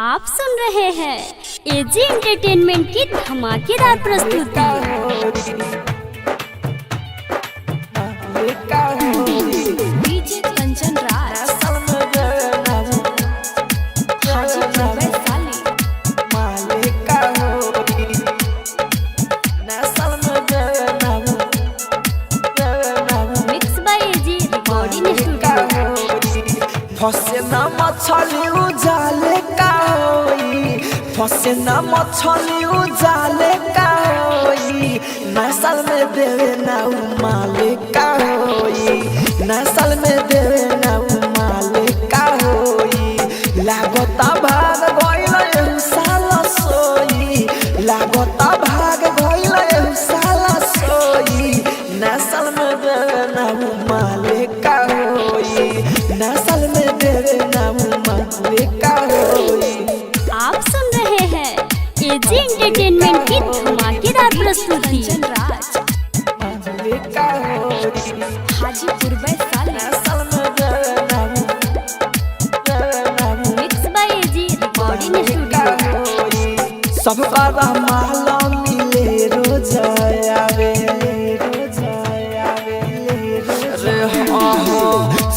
आप सुन रहे हैं एजी एंटरटेनमेंट की धमाकेदार प्रस्तुति। DJ Kanchan Raj, Hajipur Vaishali. Mix by AG recording studio. फसे ना मछली उजाले का होई, फसे ना मछली उजाले का होई, नसल में देवे ना उमाले का होई, नसल में देवे ना उमाले का होई। लागता भाग गइल एहू साला सोई, लागता भाग गइल एहू साला सोई, नसल में देवे ना उमाले का होई, नसल में देवे ना उमाले का होई। आप सुन रहे हैं एजी एंटरटेनमेंट की धमाकेदार प्रस्तुति। उमाले का होई, हाजीपुर वैशाली। नसल में देवे ना mix by AG recording studio. सबका माला मिले रोज आवे,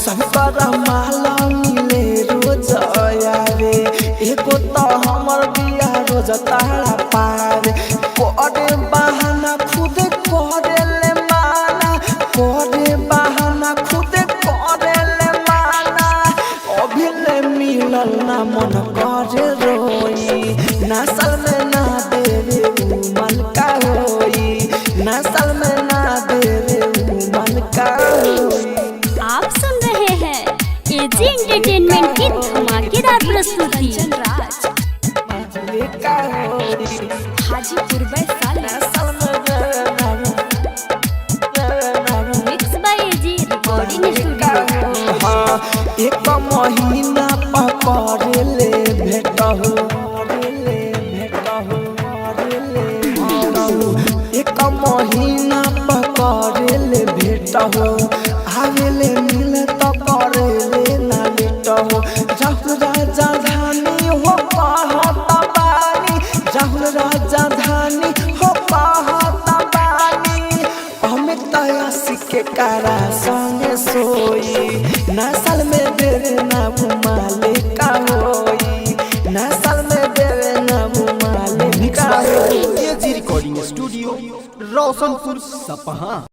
सबका माला मिले रोज आवे, एगो तो हमर बिया रोज तारा पार करे बहाना खुद करे ले माना, करे बहाना खुद करे ले माना। अभी ले मिलल ना मन करे रोई, नसल में ना देवे उमल का होई, नसल में ना देवे उमल का होई। आप सुन रहे हैं एजी एंटरटेनमेंट की धमाकेदार प्रस्तुति। उमल का होई, हाजीपुर वैशाली। नसल में देवे ना mix by AG recording studio. हाँ, एक महीना पकड़ ले भेटहु, एक महीना पकड़ ले भेटहु, आवे ले मिले तो करे ले ना लेटहु। राहुल राजा धानी हो कहता बानी, राहुल राजा धानी हो कहता बानी। हमें तयासी के कारा संगे सोई, नसल में देवे ना उमाले का होई, नसल में देवे ना उमाले का होई। एजी रिकॉर्डिंग स्टूडियो रोशनपुर सपहा।